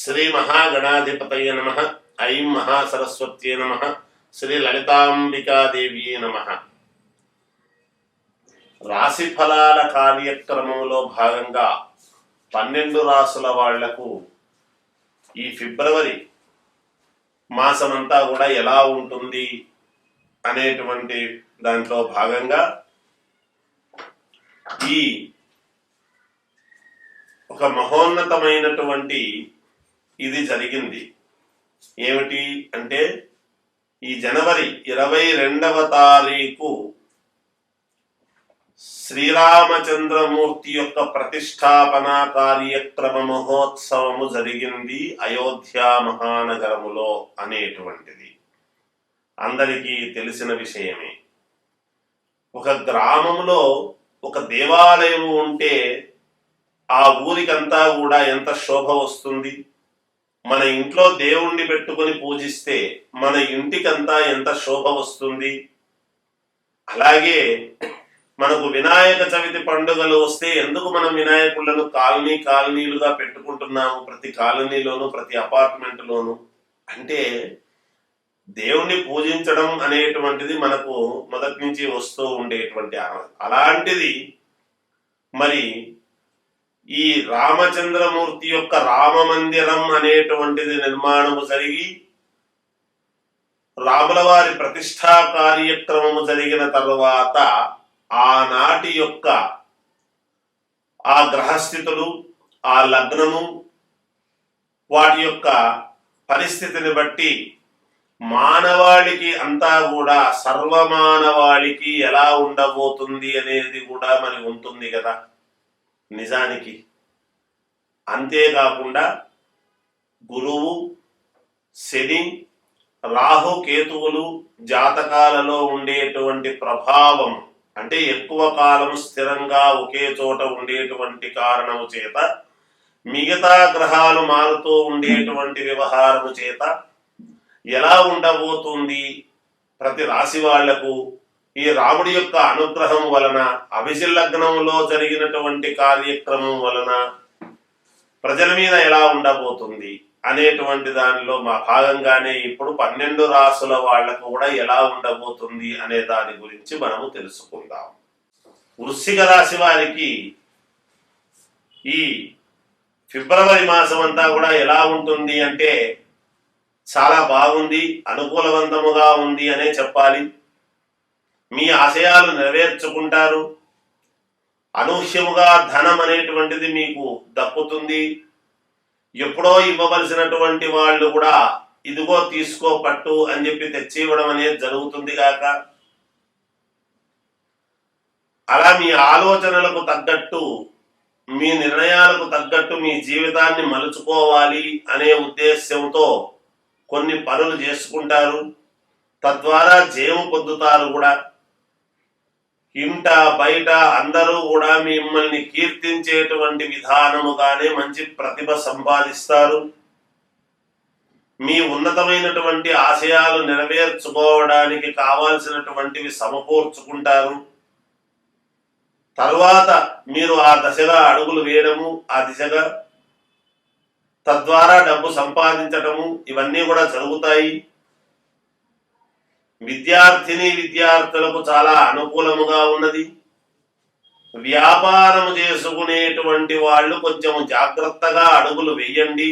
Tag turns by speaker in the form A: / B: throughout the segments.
A: శ్రీ మహాగణాధిపతయ నమ. ఐం మహాసరస్వత్యే నమ. శ్రీ లలితాంబికాదేవ్యే నమ. రాశి ఫలాల కార్యక్రమంలో భాగంగా 12 రాసుల వాళ్లకు ఈ ఫిబ్రవరి మాసమంతా కూడా ఎలా ఉంటుంది అనేటువంటి దాంట్లో భాగంగా ఈ ఒక మహోన్నతమైనటువంటి ఇది జరిగింది. ఏమిటి అంటే ఈ జనవరి 22వ తారీఖు శ్రీరామచంద్రమూర్తి యొక్క ప్రతిష్టాపన కార్యక్రమ మహోత్సవము జరిగింది అయోధ్య మహానగరములో అనేటువంటిది అందరికీ తెలిసిన విషయమే. ఒక గ్రామంలో ఒక దేవాలయం ఉంటే ఆ ఊరికంతా కూడా ఎంత శోభ వస్తుంది. మన ఇంట్లో దేవుణ్ణి పెట్టుకొని పూజిస్తే మన ఇంటికంతా ఎంత శోభ వస్తుంది. అలాగే మనకు వినాయక చవితి పండుగలు వస్తే ఎందుకు మనం వినాయకులను కాలనీలుగా పెట్టుకుంటున్నాము, ప్రతి కాలనీలోను ప్రతి అపార్ట్మెంట్లోను అంటే దేవుణ్ణి పూజించడం అనేటువంటిది మనకు మొదటి నుంచి వస్తూ ఉండేటువంటి అలాంటిది మరి ఈ రామచంద్రమూర్తి యొక్క రామ మందిరం అనేటువంటిది నిర్మాణము జరిగి రాముల వారి ప్రతిష్టా కార్యక్రమము జరిగిన తరువాత ఆనాటి యొక్క ఆ గ్రహస్థితులు, ఆ లగ్నము, వాటి యొక్క పరిస్థితిని బట్టి మానవాళికి అంతా కూడా సర్వమానవాళికి ఎలా ఉండబోతుంది అనేది కూడా మరి ఉంటుంది కదా నిజానికి. అంతేకాకుండా గురువు, శని, రాహు, కేతువులు జాతకాలలో ఉండేటువంటి ప్రభావం అంటే ఎక్కువ కాలం స్థిరంగా ఒకే చోట ఉండేటువంటి కారణము చేత మిగతా గ్రహాలు మారుతూ ఉండేటువంటి వ్యవహారము చేత ఎలా ఉండబోతుంది ప్రతి రాశి వాళ్లకు ఈ రాముడి యొక్క అనుగ్రహం వలన అభిజిల్లగ్నంలో జరిగినటువంటి కార్యక్రమం వలన ప్రజల మీద ఎలా ఉండబోతుంది అనేటువంటి దానిలో మా భాగంగానే ఇప్పుడు 12 రాసుల వాళ్లకు కూడా ఎలా ఉండబోతుంది అనే దాని గురించి మనము తెలుసుకుందాం. వృశ్చిక రాశి వారికి ఈ ఫిబ్రవరి మాసం అంతా కూడా ఎలా ఉంటుంది అంటే చాలా బాగుంది, అనుకూలవంతముగా ఉంది అనే చెప్పాలి. మీ ఆశయాలు నెరవేర్చుకుంటారు. అనూహ్యముగా ధనం అనేటువంటిది మీకు దక్కుతుంది. ఎప్పుడో ఇవ్వవలసినటువంటి వాళ్ళు కూడా ఇదిగో తీసుకో పట్టు అని చెప్పి తెచ్చి ఇవ్వడం అనేది జరుగుతుంది గాక. అలా మీ ఆలోచనలకు తగ్గట్టు, మీ నిర్ణయాలకు తగ్గట్టు మీ జీవితాన్ని మలుచుకోవాలి అనే ఉద్దేశ్యంతో కొన్ని పనులు చేసుకుంటారు. తద్వారా జయము పొందుతారు కూడా. ఇంట బయట అందరూ కూడా మిమ్మల్ని కీర్తించేటువంటి విధానముగానే మంచి ప్రతిభ సంపాదిస్తారు. మీ ఉన్నతమైనటువంటి ఆశయాలు నెరవేర్చుకోవడానికి కావాల్సినటువంటివి సమకూర్చుకుంటారు. తరువాత మీరు ఆ దశగా అడుగులు వేయడము, ఆ దిశగా తద్వారా డబ్బు సంపాదించటము ఇవన్నీ కూడా జరుగుతాయి. విద్యార్థులకు చాలా అనుకూలముగా ఉన్నది. వ్యాపారము చేసుకునేటువంటి వాళ్ళు కొంచెం జాగ్రత్తగా అడుగులు వేయండి,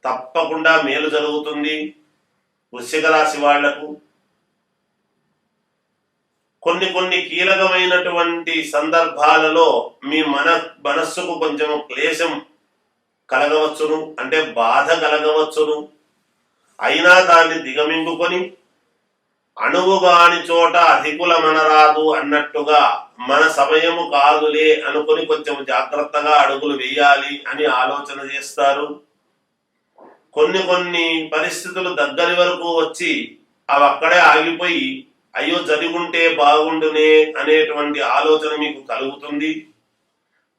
A: తప్పకుండా మేలు జరుగుతుంది. వృశ్చిక రాశి వాళ్లకు కొన్ని కీలకమైనటువంటి సందర్భాలలో మీ మనస్సుకు కొంచెం క్లేశం కలగవచ్చును, అంటే బాధ కలగవచ్చును. అయినా దాన్ని దిగమింగుకొని అణువుగాని చోట అధికులమనరాదు అన్నట్టుగా మన సమయము కాదులే అనుకొని కొంచెం జాగ్రత్తగా అడుగులు వేయాలి అని ఆలోచన చేస్తారు. కొన్ని పరిస్థితులు దగ్గరి వరకు వచ్చి అవి అక్కడే ఆగిపోయి అయ్యో జరిగుంటే బాగుండునే అనేటువంటి ఆలోచన మీకు కలుగుతుంది.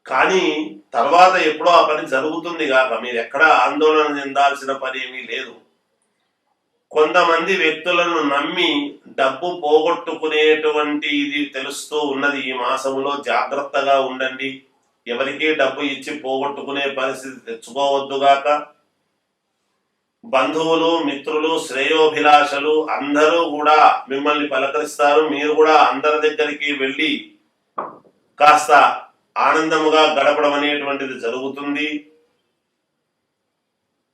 A: కానీ తర్వాత ఎప్పుడో ఆ పని జరుగుతుంది కాక మీరు ఎక్కడా ఆందోళన చెందాల్సిన పని ఏమీ లేదు. కొంతమంది వ్యక్తులను నమ్మి డబ్బు పోగొట్టుకునేటువంటి ఇది తెలుస్తూ ఉన్నది. ఈ మాసంలో జాగ్రత్తగా ఉండండి. ఎవరికీ డబ్బు ఇచ్చి పోగొట్టుకునే పరిస్థితి తెచ్చుకోవద్దుగాక. బంధువులు, మిత్రులు, శ్రేయోభిలాషలు అందరూ కూడా మిమ్మల్ని పలకరిస్తారు. మీరు కూడా అందరి దగ్గరికి వెళ్ళి కాస్త ఆనందముగా గడపడం అనేటువంటిది జరుగుతుంది.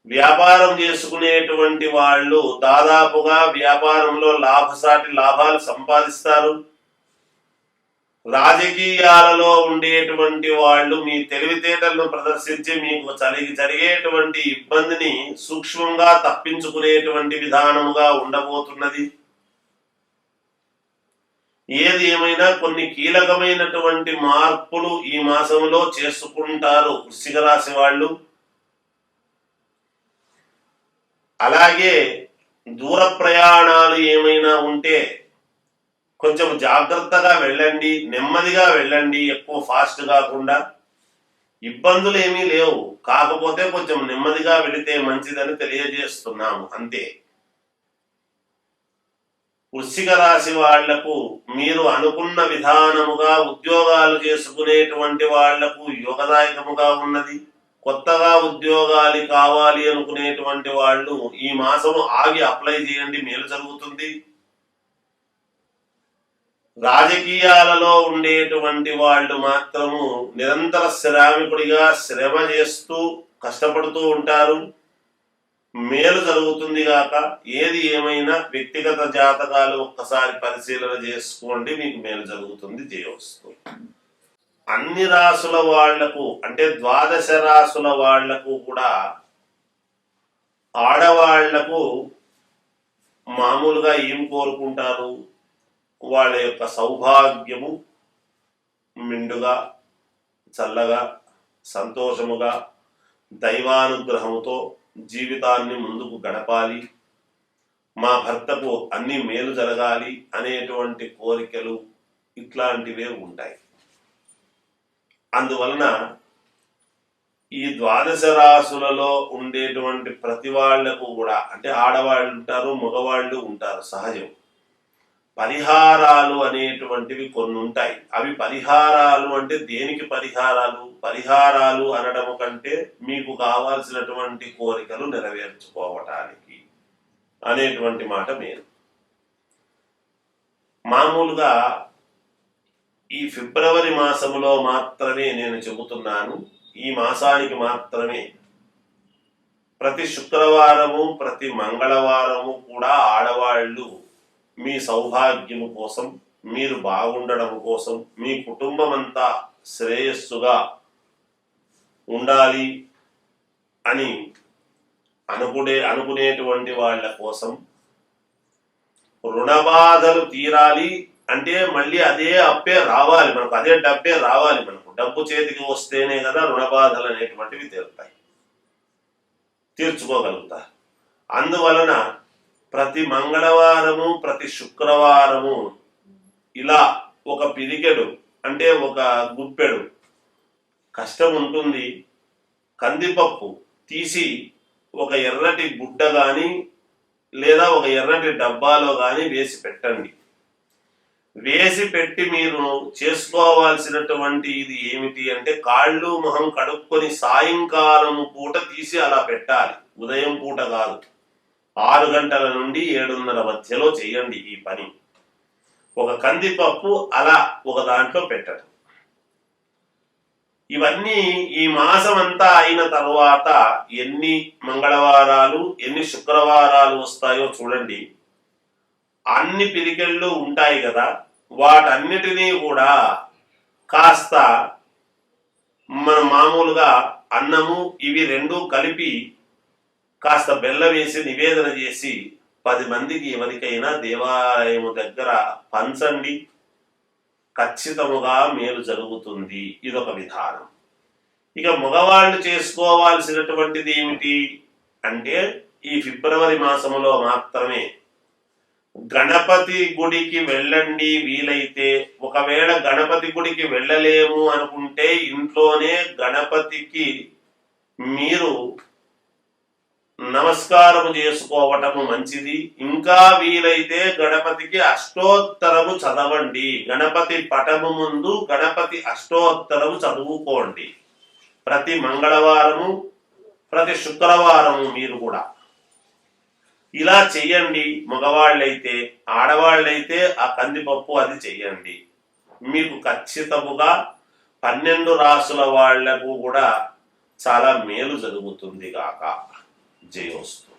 A: వ్యాపారం చేసుకునేటువంటి వాళ్ళు దాదాపుగా వ్యాపారంలో లాభసాటి లాభాలు సంపాదిస్తారు. రాజకీయాలలో ఉండేటువంటి వాళ్ళు మీ తెలివితేటలను ప్రదర్శించి మీకు జరిగేటువంటి ఇబ్బందిని సూక్ష్మంగా తప్పించుకునేటువంటి విధానముగా ఉండబోతున్నది. ఏది ఏమైనా కొన్ని కీలకమైనటువంటి మార్పులు ఈ మాసంలో చేసుకుంటారు వృశ్చిక రాశి వాళ్ళు. అలాగే దూర ప్రయాణాలు ఏమైనా ఉంటే కొంచెం జాగ్రత్తగా వెళ్ళండి, నెమ్మదిగా వెళ్ళండి, ఎక్కువ ఫాస్ట్ కాకుండా. ఇబ్బందులు ఏమీ లేవు, కాకపోతే కొంచెం నెమ్మదిగా వెళితే మంచిదని తెలియజేస్తున్నాము అంతే. వృశ్చిక రాశి వాళ్లకు మీరు అనుకున్న విధానముగా ఉద్యోగాలు చేసుకునేటువంటి వాళ్లకు యోగదాయకముగా ఉన్నది. కొత్తగా ఉద్యోగాలు కావాలి అనుకునేటువంటి వాళ్ళు ఈ మాసము ఆగి అప్లై చేయండి, మేలు జరుగుతుంది. రాజకీయాలలో ఉండేటువంటి వాళ్ళు మాత్రము నిరంతర శ్రామికుడిగా శ్రమ చేస్తూ కష్టపడుతూ ఉంటారు, మేలు జరుగుతుంది గాక. ఏది ఏమైనా వ్యక్తిగత జాతకాలు ఒక్కసారి పరిశీలన చేసుకోండి, మీకు మేలు జరుగుతుంది. జయవస్తు. అన్ని రాసుల వాళ్లకు అంటే ద్వాదశ రాసుల వాళ్లకు కూడా ఆడవాళ్లకు మామూలుగా ఏం కోరుకుంటారు? వాళ్ళ యొక్క సౌభాగ్యము మిండుగా, చల్లగా, సంతోషముగా, దైవానుగ్రహముతో జీవితాన్ని ముందుకు గడపాలి, మా భర్తకు అన్ని మేలు జరగాలి అనేటువంటి కోరికలు ఇట్లాంటివే ఉంటాయి. అందువలన ఈ ద్వాదశ రాసులలో ఉండేటువంటి ప్రతి వాళ్లకు కూడా అంటే ఆడవాళ్ళు ఉంటారు, మగవాళ్ళు ఉంటారు, సహజం. పరిహారాలు అనేటువంటివి కొన్ని ఉంటాయి. అవి పరిహారాలు అంటే దేనికి పరిహారాలు? పరిహారాలు అనడము కంటే మీకు కావాల్సినటువంటి కోరికలు నెరవేర్చుకోవటానికి అనేటువంటి మాట మేలు. మామూలుగా ఈ ఫిబ్రవరి మాసములో మాత్రమే నేను చెబుతున్నాను, ఈ మాసానికి మాత్రమే. ప్రతి శుక్రవారము, ప్రతి మంగళవారము కూడా ఆడవాళ్ళు మీ సౌభాగ్యము కోసం, మీరు బాగుండడం కోసం, మీ కుటుంబం అంతా శ్రేయస్సుగా ఉండాలి అని అనుకునేటువంటి వాళ్ళ కోసం, రుణ బాధలు తీరాలి అంటే మళ్ళీ అదే అప్పే రావాలి మనకు, అదే డబ్బే రావాలి మనకు. డబ్బు చేతికి వస్తేనే కదా రుణ బాధలు అనేటువంటివి తీర్చుకోగలుగుతారు. అందువలన ప్రతి మంగళవారము, ప్రతి శుక్రవారము ఇలా ఒక పిరికెడు అంటే ఒక గుప్పెడు కష్టం ఉంటుంది, కందిపప్పు తీసి ఒక ఎర్రటి గుడ్డ కానీ లేదా ఒక ఎర్రటి డబ్బాలో కానీ వేసి పెట్టండి. వేసి పెట్టి మీరు చేసుకోవాల్సినటువంటి ఇది ఏమిటి అంటే కాళ్ళు మొహం కడుక్కొని సాయంకాలం పూట తీసి అలా పెట్టాలి, ఉదయం పూట కాదు. 6 గంటల నుండి 7:30 మధ్యలో చేయండి ఈ పని. ఒక కందిపప్పు అలా ఒక దాంట్లో పెట్టడం. ఇవన్నీ ఈ మాసం అంతా అయిన తర్వాత ఎన్ని మంగళవారాలు, ఎన్ని శుక్రవారాలు వస్తాయో చూడండి. అన్ని పిరికెళ్ళు ఉంటాయి కదా, వాటన్నిటినీ కూడా కాస్త మనం మామూలుగా అన్నము ఇవి రెండూ కలిపి కాస్త బెల్లం వేసి నివేదన చేసి 10 మందికి ఎవరికైనా దేవాలయము దగ్గర పంచండి, ఖచ్చితముగా మేలు జరుగుతుంది. ఇదొక విధానం. ఇక మగవాళ్ళు చేసుకోవాల్సినటువంటిది ఏమిటి అంటే ఈ ఫిబ్రవరి మాసములో మాత్రమే గణపతి గుడికి వెళ్ళండి వీలైతే. ఒకవేళ గణపతి గుడికి వెళ్ళలేము అనుకుంటే ఇంట్లోనే గణపతికి మీరు నమస్కారము చేసుకోవటము మంచిది. ఇంకా వీలైతే గణపతికి అష్టోత్తరము చదవండి. గణపతి పటము ముందు గణపతి అష్టోత్తరము చదువుకోండి ప్రతి మంగళవారము, ప్రతి శుక్రవారము. మీరు కూడా ఇలా చెయ్యండి. మగవాళ్ళైతే, ఆడవాళ్ళైతే ఆ కందిపప్పు అది చెయ్యండి. మీకు ఖచ్చితముగా 12 రాసుల వాళ్లకు కూడా చాలా మేలు జరుగుతుంది గాక. జయోస్తు.